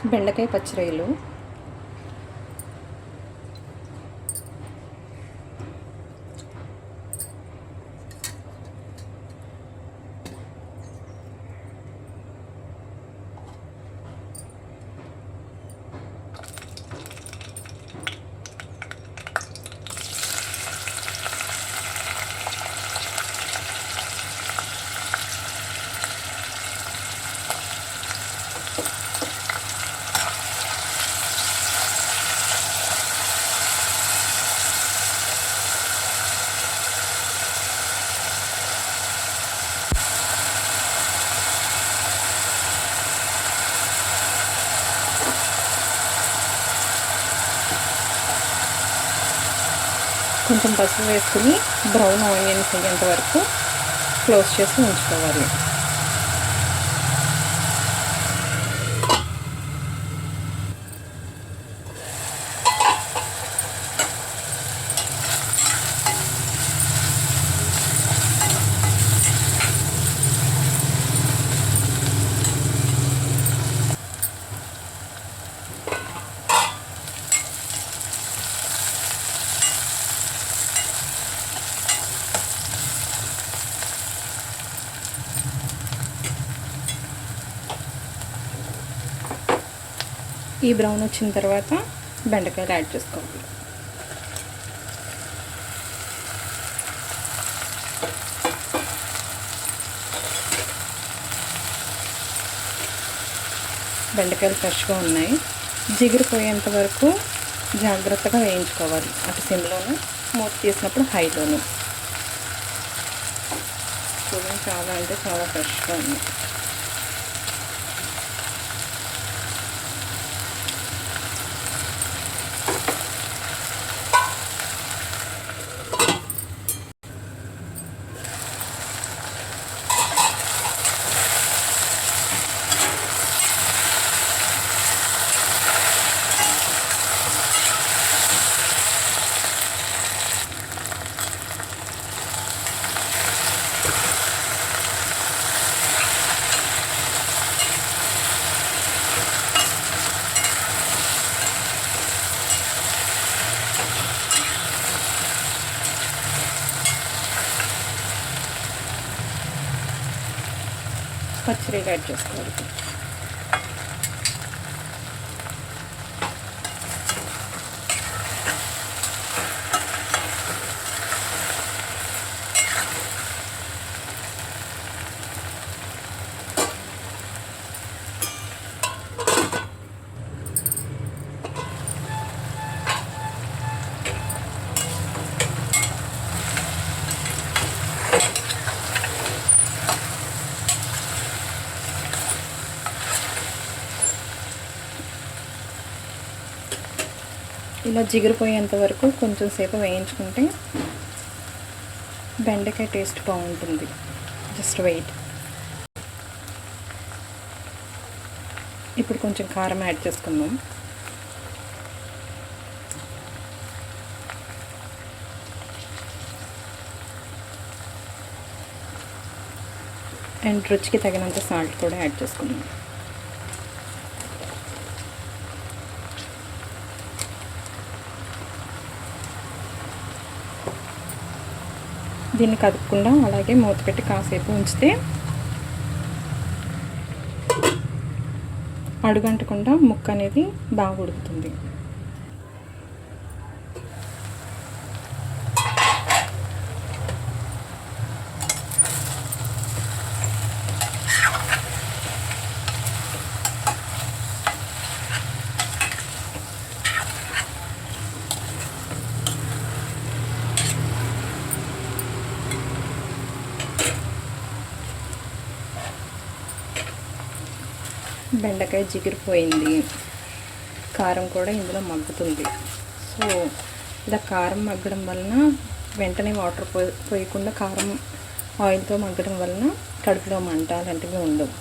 బెండకాయ పచ్చిరొయ్యలు. కొంచెం పసుపు వేసుకుని బ్రౌన్ ఆనియన్స్ అయ్యేంత వరకు క్లోజ్ చేసి ఉంచుకోవాలి. ఈ బ్రౌన్ వచ్చిన తర్వాత బెండకాయలు యాడ్ చేసుకోవాలి. బెండకాయలు ఫ్రెష్గా ఉన్నాయి. జిగురు పోయేంత వరకు జాగ్రత్తగా వేయించుకోవాలి. అటు సిమ్లోను, మూత తీసినప్పుడు హైలోను. చూడండి, చాలా అంటే చాలా ఫ్రెష్గా ఉంది. పచ్చిరొయ్యలు యాడ్ చేసుకోవాలి. ఇలా జిగిరిపోయేంత వరకు కొంచెం సేపు వేయించుకుంటే బెండకాయ టేస్ట్ బాగుంటుంది. Just wait. ఇప్పుడు కొంచెం కారం యాడ్ చేసుకుందాం. అండ్ రుచికి తగినంత సాల్ట్ కూడా యాడ్ చేసుకుందాం. దీన్ని కదపకుండా అలాగే మూత పెట్టి కాసేపు ఉంచితే అడుగంటకుండా ముక్క అనేది బాగా ఉడుకుతుంది. బెండకాయ జిగిరిపోయింది. కారం కూడా ఇందులో మగ్గుతుంది. సో ఇలా కారం మగ్గడం వలన వెంటనే వాటర్ పోయకుండా కారం ఆయిల్తో మగ్గడం వలన కడుపులో మంట అలాంటివి ఉండవు.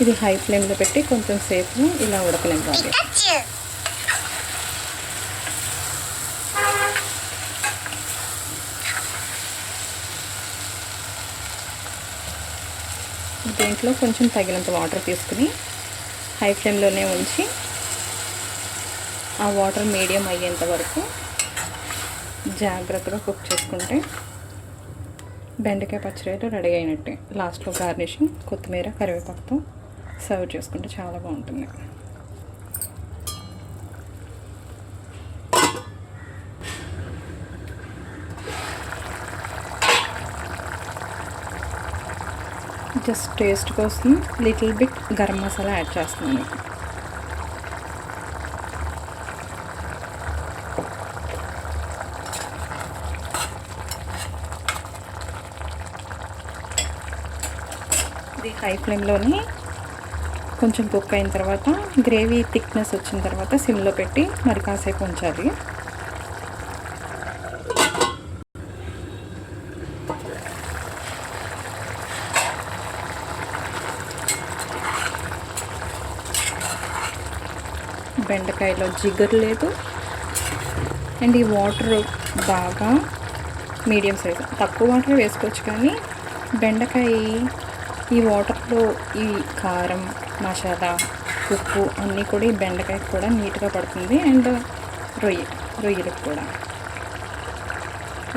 ఇది హై ఫ్లేమ్లో పెట్టి కొంచెం సేపు ఇలా ఉడకనివ్వాలి. దీంట్లో కొంచెం తగినంత వాటర్ తీసుకుని హై ఫ్లేమ్లోనే ఉంచి ఆ వాటర్ మీడియం అయ్యేంత వరకు జాగ్రత్తగా కుక్ చేసుకుంటే బెండకాయ పచ్చడి రెడీ అయినట్టే. లాస్ట్లో గార్నిషింగ్ కొత్తిమీర కరివేపాకుతో సర్వ్ చేసుకుంటే చాలా బాగుంటుంది. జస్ట్ టేస్ట్ కోసం little bit garam masala add చేస్తున్నాను. ఇది హై ఫ్లేమ్లోని కొంచెం కుక్ అయిన తర్వాత గ్రేవీ థిక్నెస్ వచ్చిన తర్వాత సిమ్లో పెట్టి మరి కాసేపు ఉంచాలి. బెండకాయలో జిగురు లేదు అండ్ ఈ వాటర్ బాగా మీడియం సైజ్, తక్కువ వాటర్ వేసుకోవచ్చు కానీ బెండకాయ ఈ వాటర్లో ఈ కారం మసాలా ఉప్పు అన్నీ కూడా ఈ బెండకాయకి కూడా నీట్గా పడుతుంది అండ్ రొయ్యలకు కూడా.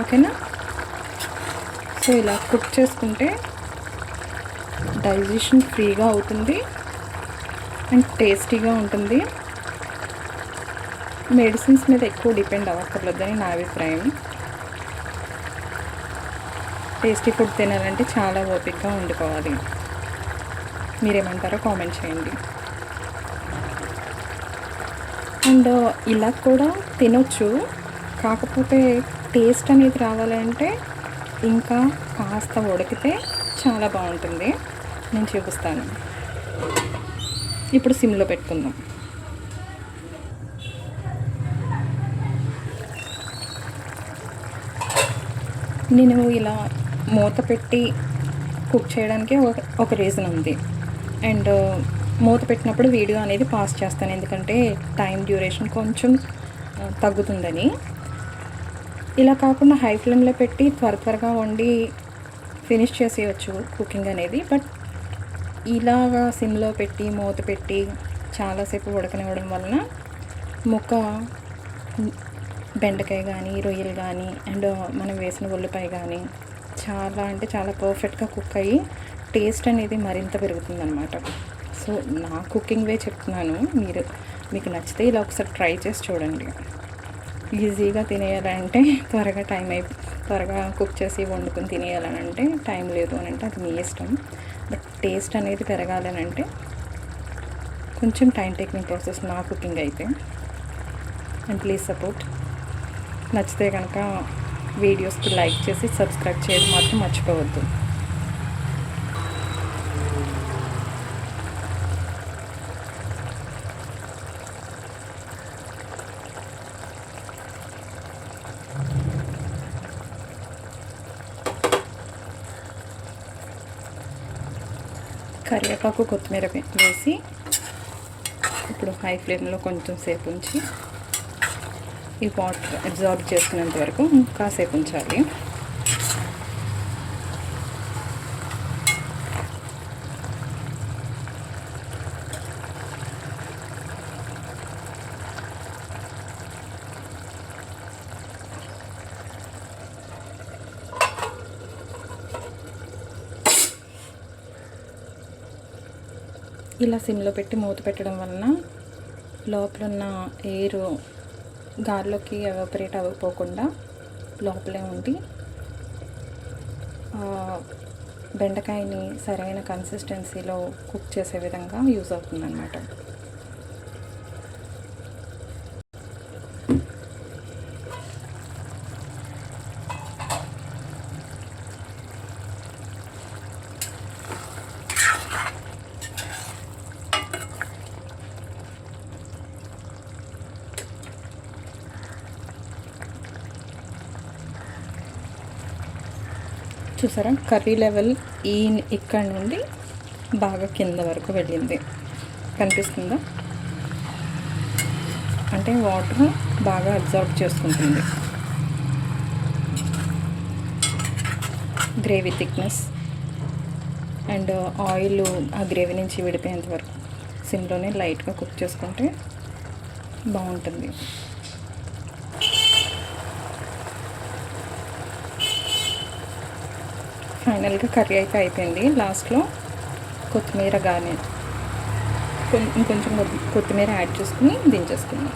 ఓకేనా? సో ఇలా కుక్ చేసుకుంటే డైజెషన్ ఫ్రీగా అవుతుంది అండ్ టేస్టీగా ఉంటుంది. మెడిసిన్స్ మీద ఎక్కువ డిపెండ్ అవ్వక్కర్లేదని నా అభిప్రాయం. టేస్టీ ఫుడ్ తినాలంటే చాలా ఓపికగా వండుకోవాలి. మీరేమంటారో కామెంట్ చేయండి. అండ్ ఇలా కూడా తినొచ్చు, కాకపోతే టేస్ట్ అనేది రావాలంటే ఇంకా కాస్త ఉడికితే చాలా బాగుంటుంది. నేను చూపిస్తాను. ఇప్పుడు సిమ్లో పెట్టుకుందాం. నేను ఇలా మూత పెట్టి కుక్ చేయడానికి ఒక రీజన్ ఉంది. అండ్ మూత పెట్టినప్పుడు వీడియో అనేది పాస్ చేస్తాను, ఎందుకంటే టైం డ్యూరేషన్ కొంచెం తగ్గుతుందని. ఇలా కాకుండా హై ఫ్లేమ్లో పెట్టి త్వరగా వండి ఫినిష్ చేసేయచ్చు కుకింగ్ అనేది. బట్ ఇలాగా సిమ్లో పెట్టి మూత పెట్టి చాలాసేపు ఉడకనివ్వడం వలన ముక్క బెండకాయ కానీ రొయ్యలు కానీ అండ్ మనం వేసిన ఉల్లిపాయ కానీ చాలా అంటే చాలా పర్ఫెక్ట్గా కుక్ అయ్యి టేస్ట్ అనేది మరింత పెరుగుతుందన్నమాట. సో నా కుకింగ్ వే చెప్తున్నాను, మీకు నచ్చితే ఇలా ఒకసారి ట్రై చేసి చూడండి. ఈజీగా తినేయాలంటే త్వరగా కుక్ చేసి వండుకొని తినేయాలని అంటే టైం లేదు అని అంటే అది మీ ఇష్టం. బట్ టేస్ట్ అనేది పెరగాలని అంటే కొంచెం టైం టేకింగ్ ప్రాసెస్ నా కుకింగ్ అయితే. And please support. నచ్చితే కనుక వీడియోస్కి లైక్ చేసి సబ్స్క్రైబ్ చేయడం మాత్రం మర్చిపోవద్దు. కరివేపాకు కొత్తిమీర వేసి ఇప్పుడు హై ఫ్లేమ్లో కొంచెం సేపు ఉంచి ఈ వాటర్ అబ్జార్బ్ చేసుకునేంత వరకు కాసేపు ఉంచాలి. ఇలా సిమ్లో పెట్టి మూత పెట్టడం వలన లోపల ఉన్న ఎయిర్ గాల్లోకి ఎవాపరేట్ అవ్వకపోకుండా లోపలే ఉండి బెండకాయని సరైన కన్సిస్టెన్సీలో కుక్ చేసే విధంగా యూజ్ అవుతుందన్నమాట. చూసారా, కర్రీ లెవెల్ ఇక్కడ నుండి బాగా కింద వరకు వెళ్ళింది, కనిపిస్తుందా? అంటే వాటర్ బాగా అబ్జర్వ్ చేసుకుంటుంది. గ్రేవీ థిక్నెస్ అండ్ ఆయిల్ ఆ గ్రేవీ నుంచి విడిపోయేంత వరకు సిమ్లోనే లైట్గా కుక్ చేసుకుంటే బాగుంటుంది. ఫైనల్గా కర్రీ అయితే అయిపోయింది. లాస్ట్లో కొత్తిమీర ఇంకొంచెం కొత్తిమీర యాడ్ చేసుకుని దించేసుకున్నాం.